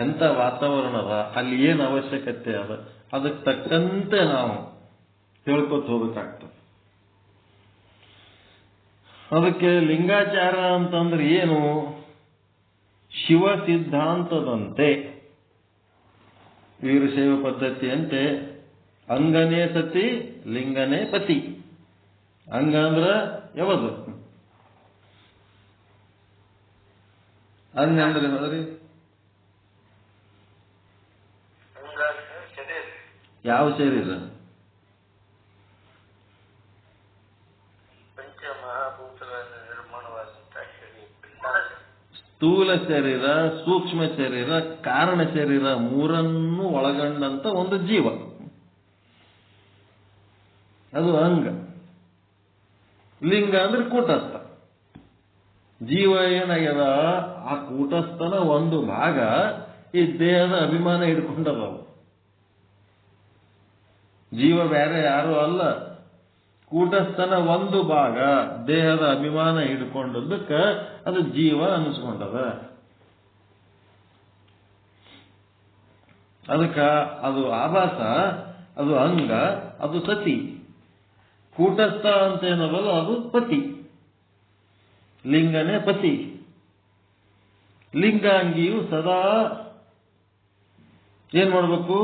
S1: ಎಂಥ ವಾತಾವರಣ ಅದ, ಅಲ್ಲಿ ಏನು ಅವಶ್ಯಕತೆ ಅದ, ಅದಕ್ಕೆ ತಕ್ಕಂತೆ ನಾವು ತಿಳ್ಕೊತ ಹೋಗ್ಬೇಕಾಗ್ತದೆ. ಅದಕ್ಕೆ ಲಿಂಗಾಚಾರ ಅಂತಂದ್ರೆ ಏನು? ಶಿವ ಸಿದ್ಧಾಂತದಂತೆ, ವೀರಶೈವ ಪದ್ಧತಿಯಂತೆ ಅಂಗನೇ ಸತಿ ಲಿಂಗನೇ ಪತಿ. ಅಂಗ ಅಂದ್ರ ಯಾವುದು? ಅಂಗ ಅಂದ್ರೆ ನೋಡ್ರಿ, ಯಾವ ಶರೀರ? ಸ್ಥೂಲ ಶರೀರ, ಸೂಕ್ಷ್ಮ ಶರೀರ, ಕಾರಣ ಶರೀರ, ಮೂರನ್ನು ಒಳಗೊಂಡಂತ ಒಂದು ಜೀವ, ಅದು ಅಂಗ. ಲಿಂಗ ಅಂದ್ರೆ ಕೂಟಸ್ಥ. ಜೀವ ಏನಾಗ್ಯದ, ಆ ಕೂಟಸ್ಥನ ಒಂದು ಭಾಗ ಈ ದೇಹದ ಅಭಿಮಾನ ಹಿಡ್ಕೊಂಡದವು. ಜೀವ ಬೇರೆ ಯಾರು ಅಲ್ಲ, ಕೂಟಸ್ಥನ ಒಂದು ಭಾಗ ದೇಹದ ಅಭಿಮಾನ ಹಿಡ್ಕೊಂಡದಕ್ಕ ಅದು ಜೀವ ಅನಿಸ್ಕೊಂಡದ. ಅದಕ್ಕ ಅದು ಆಭಾಸ, ಅದು ಅಂಗ, ಅದು ಸತಿ. ಕೂಟಸ್ಥ ಅಂತ ಏನದಲ್ಲ ಅದು ಪತಿ, ಲಿಂಗನೇ ಪತಿ. ಲಿಂಗಾಂಗಿಯು ಸದಾ ಏನ್ ಮಾಡ್ಬೇಕು?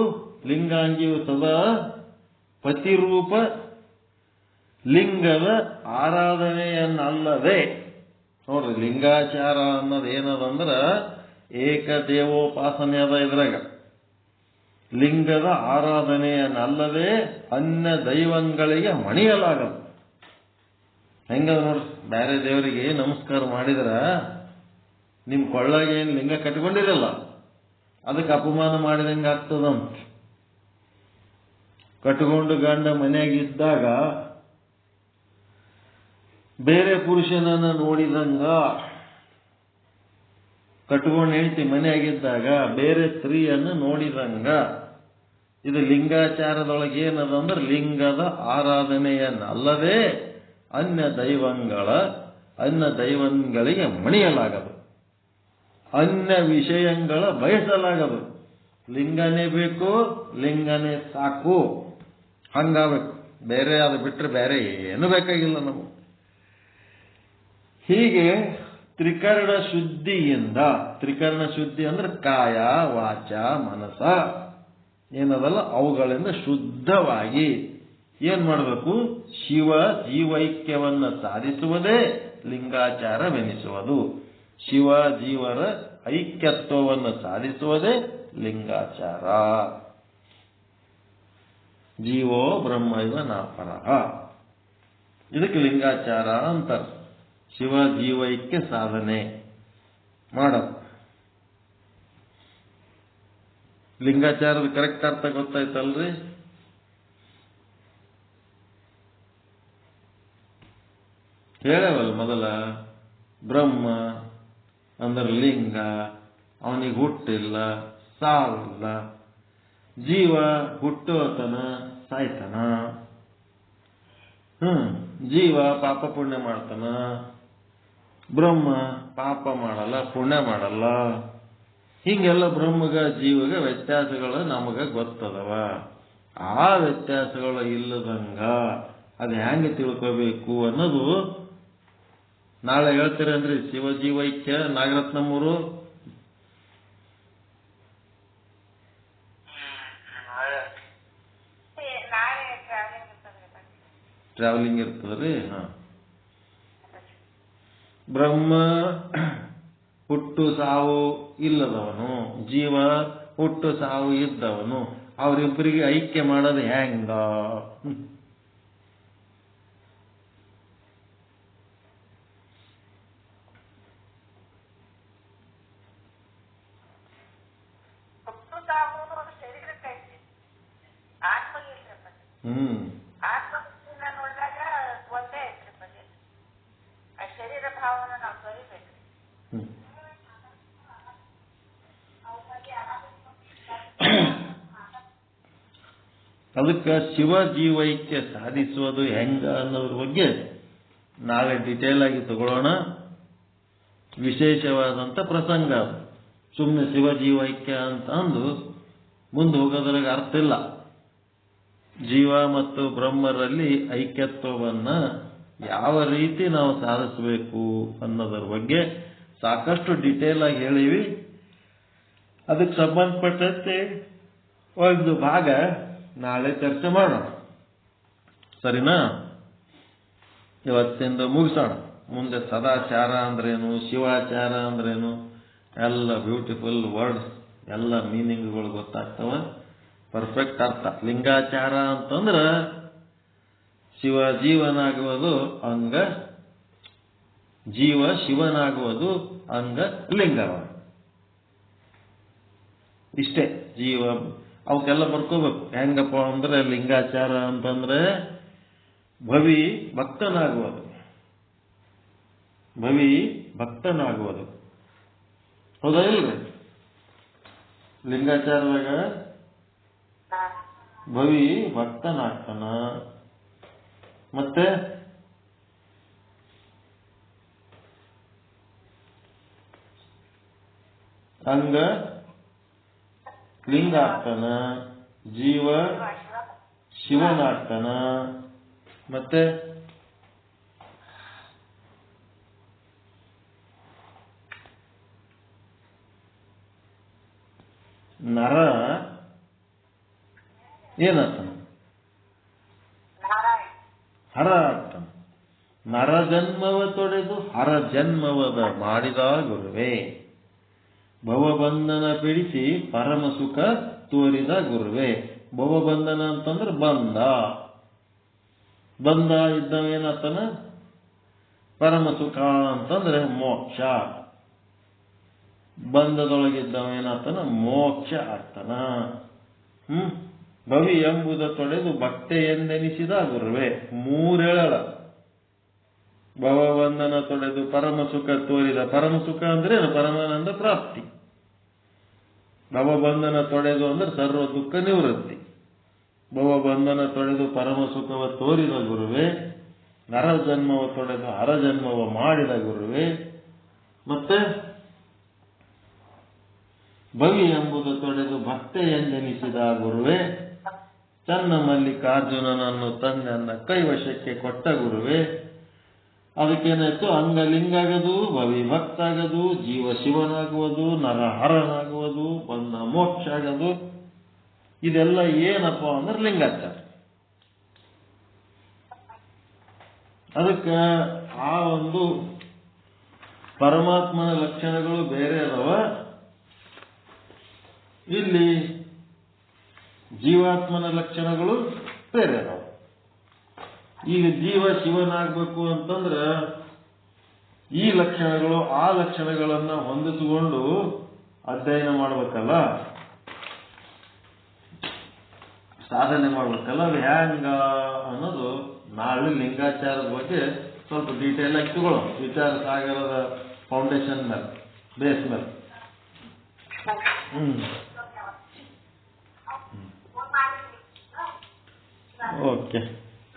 S1: ಲಿಂಗಾಂಗಿಯು ಸದಾ ಪತಿರೂಪ ಲಿಂಗದ ಆರಾಧನೆಯನ್ನಲ್ಲದೆ. ನೋಡ್ರಿ, ಲಿಂಗಾಚಾರ ಅನ್ನೋದು ಏನದಂದ್ರ ಏಕದೇವೋಪಾಸನೆ ಅದ. ಇದ್ರಾಗ ಲಿಂಗದ ಆರಾಧನೆಯನ್ನಲ್ಲದೆ ಅನ್ಯ ದೈವಗಳಿಗೆ ಮಣಿಯಲಾಗದು. ಹೆಂಗದ ನೋಡ್ರಿ, ಬೇರೆ ದೇವರಿಗೆ ನಮಸ್ಕಾರ ಮಾಡಿದ್ರ ನಿಮ್ ಕೊಳ್ಳಾಗೆ ಏನ್ ಲಿಂಗ ಕಟ್ಕೊಂಡಿರಲ್ಲ, ಅದಕ್ಕೆ ಅಪಮಾನ ಮಾಡಿದಂಗೆ ಆಗ್ತದಂತ. ಕಟ್ಕೊಂಡು ಗಂಡ ಮನೆಯಾಗಿದ್ದಾಗ ಬೇರೆ ಪುರುಷನನ್ನ ನೋಡಿದಂಗ, ಕಟ್ಕೊಂಡು ಹೆಂಡತಿ ಮನೆಯಾಗಿದ್ದಾಗ ಬೇರೆ ಸ್ತ್ರೀಯನ್ನು ನೋಡಿದಂಗ. ಇದು ಲಿಂಗಾಚಾರದೊಳಗೆ ಏನದಂದ್ರೆ ಲಿಂಗದ ಆರಾಧನೆಯನ್ನಲ್ಲದೆ ಅನ್ಯ ದೈವಗಳಿಗೆ ಮಣಿಯಲಾಗದು, ಅನ್ಯ ವಿಷಯಗಳ ಬಯಸಲಾಗದು. ಲಿಂಗನೇ ಬೇಕು, ಲಿಂಗನೇ ಸಾಕು, ಹಂಗಾಗಬೇಕು. ಬೇರೆ ಅದು ಬಿಟ್ಟರೆ ಬೇರೆ ಏನು ಬೇಕಾಗಿಲ್ಲ ನಾವು. ಹೀಗೆ ತ್ರಿಕರಣ ಶುದ್ಧಿಯಿಂದ, ತ್ರಿಕರಣ ಶುದ್ಧಿ ಅಂದ್ರೆ ಕಾಯ ವಾಚ ಮನಸ ಏನದಲ್ಲ ಅವುಗಳಿಂದ ಶುದ್ಧವಾಗಿ ಏನ್ ಮಾಡಬೇಕು? ಶಿವ ಜೀವೈಕ್ಯವನ್ನು ಸಾಧಿಸುವುದೇ ಲಿಂಗಾಚಾರವೆನಿಸುವುದು. ಶಿವ ಜೀವರ ಐಕ್ಯತ್ವವನ್ನು ಸಾಧಿಸುವುದೇ ಲಿಂಗಾಚಾರ. ಜೀವೋ ಬ್ರಹ್ಮೈವ ನಾಪರಃ, ಇದಕ್ಕೆ ಲಿಂಗಾಚಾರ ಅಂತಾರೆ. ಶಿವ ಜೀವೈಕ್ಯ ಸಾಧನೆ ಮಾಡೋದು. ಲಿಂಗಾಚಾರದ ಕರೆಕ್ಟ್ ಅರ್ಥ ಗೊತ್ತಾಯ್ತಲ್ರಿ? ಹೇಳವಲ್ಲ ಮೊದಲ, ಬ್ರಹ್ಮ ಅಂದ್ರೆ ಲಿಂಗ, ಅವನಿಗೆ ಹುಟ್ಟಿಲ್ಲ ಸಾವಿಲ್ಲ. ಜೀವ ಹುಟ್ಟೋತನ ಸಾಯ್ತಾನ. ಜೀವ ಪಾಪ ಪುಣ್ಯ ಮಾಡ್ತಾನ. ಬ್ರಹ್ಮ ಪಾಪ ಮಾಡಲ್ಲ, ಪುಣ್ಯ ಮಾಡಲ್ಲ. ಹೀಗೆಲ್ಲ ಬ್ರಹ್ಮಗ ಜೀವಗ ವ್ಯತ್ಯಾಸಗಳು ನಮಗ ಗೊತ್ತದವ. ಆ ವ್ಯತ್ಯಾಸಗಳು ಇಲ್ಲದಂಗ ಅದು ಹೆಂಗೆ ತಿಳ್ಕೋಬೇಕು ಅನ್ನೋದು ನಾಳೆ ಹೇಳ್ತೀರನ್ರಿ. ಶಿವಜೀವೈಕ್ಯ ನಾಗರತ್ನಮ್ಮರು ಟ್ರಾವೆಲಿಂಗ್ ಇರ್ತದ್ರಿ. ಬ್ರಹ್ಮ ಹುಟ್ಟು ಸಾವು ಇಲ್ಲದವನು, ಜೀವ ಹುಟ್ಟು ಸಾವು ಇದ್ದವನು. ಅವರಿಬ್ಬರಿಗೆ ಐಕ್ಯ ಮಾಡೋದು ಹೆಂಗ? ಅದಕ್ಕೆ ಶಿವ ಜೀವೈಕ್ಯ ಸಾಧಿಸುವುದು ಹೆಂಗ ಅನ್ನೋದ್ರ ಬಗ್ಗೆ ನಾಳೆ ಡಿಟೇಲ್ ಆಗಿ ತಗೊಳ್ಳೋಣ. ವಿಶೇಷವಾದಂಥ ಪ್ರಸಂಗ ಅದು. ಸುಮ್ಮನೆ ಶಿವ ಜೀವೈಕ್ಯ ಅಂತ ಅಂದು ಮುಂದೆ ಹೋಗೋದ್ರಾಗ ಅರ್ಥ ಇಲ್ಲ. ಜೀವ ಮತ್ತು ಬ್ರಹ್ಮರಲ್ಲಿ ಐಕ್ಯತ್ವವನ್ನ ಯಾವ ರೀತಿ ನಾವು ಸಾಧಿಸಬೇಕು ಅನ್ನೋದರ ಬಗ್ಗೆ ಸಾಕಷ್ಟು ಡಿಟೇಲ್ ಆಗಿ ಹೇಳಿವಿ. ಅದಕ್ಕೆ ಸಂಬಂಧಪಟ್ಟಂತೆ ಒಂದು ಭಾಗ ನಾಳೆ ಚರ್ಚೆ ಮಾಡೋಣ, ಸರಿನಾ? ಇವತ್ತಿಂದ ಮುಗಿಸೋಣ. ಮುಂದೆ ಸದಾಚಾರ ಅಂದ್ರೇನು, ಶಿವಾಚಾರ ಅಂದ್ರೇನು, ಎಲ್ಲ ಬ್ಯೂಟಿಫುಲ್ ವರ್ಡ್ಸ್, ಎಲ್ಲ ಮೀನಿಂಗ್ಗಳು ಗೊತ್ತಾಗ್ತವ. ಪರ್ಫೆಕ್ಟ್ ಅರ್ಥ. ಲಿಂಗಾಚಾರ ಅಂತಂದ್ರ ಶಿವ ಜೀವನಾಗುವುದು ಅಂಗ, ಜೀವ ಶಿವನಾಗುವುದು ಅಂಗ ಲಿಂಗವ. ಇಷ್ಟೇ. ಜೀವ ಅವಕ್ಕೆಲ್ಲ ಬರ್ಕೋಬೇಕು. ಹೆಂಗಪ್ಪ ಅಂದ್ರೆ ಲಿಂಗಾಚಾರ ಅಂತಂದ್ರೆ ಭವಿ ಭಕ್ತನಾಗುವುದು, ಭವಿ ಭಕ್ತನಾಗುವುದು. ಹೌದಾ ಇಲ್ರಿ? ಲಿಂಗಾಚಾರದಾಗ ಭವಿ ಭಕ್ತನಾಗ್ತಾನ, ಮತ್ತೆ ಅಂಗ ಲಿಂಗ ಆಗ್ತಾನ, ಜೀವ ಶಿವನಾಗ್ತಾನ. ಮತ್ತೆ ನರ ಏನಾಗ್ತಾನ? ಹರ ಆಗ್ತಾನ. ನರ ಜನ್ಮವ ತೊಡೆದು ಹರ ಜನ್ಮವ ಮಾಡಿದ ಗುರುವೇ, ಭವಬಂಧನ ಬಿಡಿಸಿ ಪರಮ ಸುಖ ತೋರಿದ ಗುರುವೇ. ಭವಬಂಧನ ಅಂತಂದ್ರೆ ಬಂಧ. ಬಂಧ ಇದ್ದವ ಏನಾಗ್ತಾನ? ಪರಮ ಸುಖ ಅಂತಂದ್ರೆ ಮೋಕ್ಷ. ಬಂಧದೊಳಗಿದ್ದವ ಏನಾಗ್ತಾನ? ಮೋಕ್ಷ ಆಗ್ತಾನ. ಭವಿ ಎಂಬುದ ತೊಡೆದು ಭಕ್ತೆ ಎಂದೆನಿಸಿದ ಗುರುವೇ. ಮೂರೇಳಳ ಭವಬಂಧನ ತೊಡೆದು ಪರಮ ಸುಖ ತೋರಿದ. ಪರಮ ಸುಖ ಅಂದ್ರೆ ಪರಮಾನಂದ ಪ್ರಾಪ್ತಿ. ಭವಬಂಧನ ತೊಡೆದು ಅಂದ್ರೆ ಸರ್ವ ದುಃಖ ನಿವೃತ್ತಿ. ಭವಬಂಧನ ತೊಡೆದು ಪರಮ ಸುಖವ ತೋರಿದ ಗುರುವೇ, ನರ ಜನ್ಮವ ತೊಡೆದು ಹರ ಜನ್ಮವ ಮಾಡಿದ ಗುರುವೇ. ಮತ್ತೆ ಭವಿ ಎಂಬುದು ತೊಡೆದು ಭಕ್ತೆ ಎಂದೆನಿಸಿದ ಗುರುವೇ, ಚನ್ನ ಮಲ್ಲಿಕಾರ್ಜುನನನ್ನು ತಂದೆನ್ನ ಕೈವಶಕ್ಕೆ ಕೊಟ್ಟ ಗುರುವೇ. ಅದಕ್ಕೇನಾಯ್ತು? ಅಂಗಲಿಂಗಾಗದು, ಭವಿ ಭಕ್ತಾಗದು, ಜೀವ ಶಿವನಾಗುವುದು, ನರ ಹರನಾಗುವುದು, ಬಂಧ ಮೋಕ್ಷ ಆಗದು. ಇದೆಲ್ಲ ಏನಪ್ಪ ಅಂದ್ರೆ ಲಿಂಗಾಚಾರ. ಅದಕ್ಕೆ ಆ ಒಂದು ಪರಮಾತ್ಮನ ಲಕ್ಷಣಗಳು ಬೇರೆ ಅದಾವ, ಇಲ್ಲಿ ಜೀವಾತ್ಮನ ಲಕ್ಷಣಗಳು ಬೇರೆ ಅದಾವ. ಈಗ ಜೀವ ಶಿವನಾಗಬೇಕು ಅಂತಂದ್ರ ಈ ಲಕ್ಷಣಗಳು ಆ ಲಕ್ಷಣಗಳನ್ನ ಹೊಂದಿಸಿಕೊಂಡು ಅಧ್ಯಯನ ಮಾಡ್ಬೇಕಲ್ಲ, ಸಾಧನೆ ಮಾಡ್ಬೇಕಲ್ಲ. ಅದು ಹ್ಯಾಂಗ ಅನ್ನೋದು ನಾಳೆ ಲಿಂಗಾಚಾರದ ಬಗ್ಗೆ ಸ್ವಲ್ಪ ಡೀಟೇಲ್ ಆಗಿ ತಗೊಳ್ಳೋಣ. ವಿಚಾರ ಸಾಗರದ ಫೌಂಡೇಶನ್ ಮೇಲೆ, ಬೇಸ್ ಮೇಲೆ. ಓಕೆ.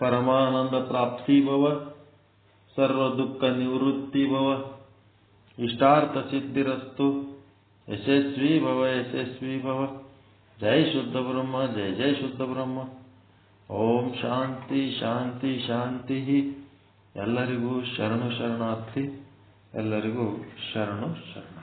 S1: ಪರಮಾನಂದ ಪ್ರಾಪ್ತಿ ಭವ, ಸರ್ವ ದುಃಖ ನಿವೃತ್ತಿ ಭವ, ಇಷ್ಟಾರ್ಥ ಸಿದ್ಧಿರಸ್ತು. ಯಶಸ್ವಿ ಭವ, ಯಶಸ್ವಿ ಭವ. ಜೈ ಶುದ್ಧ ಬ್ರಹ್ಮ, ಜೈ ಜೈ ಶುದ್ಧ ಬ್ರಹ್ಮ. ಓಂ ಶಾಂತಿ ಶಾಂತಿ ಶಾಂತಿ. ಎಲ್ಲರಿಗೂ ಶರಣು ಶರಣಾರ್ಥಿ. ಎಲ್ಲರಿಗೂ ಶರಣು ಶರಣ.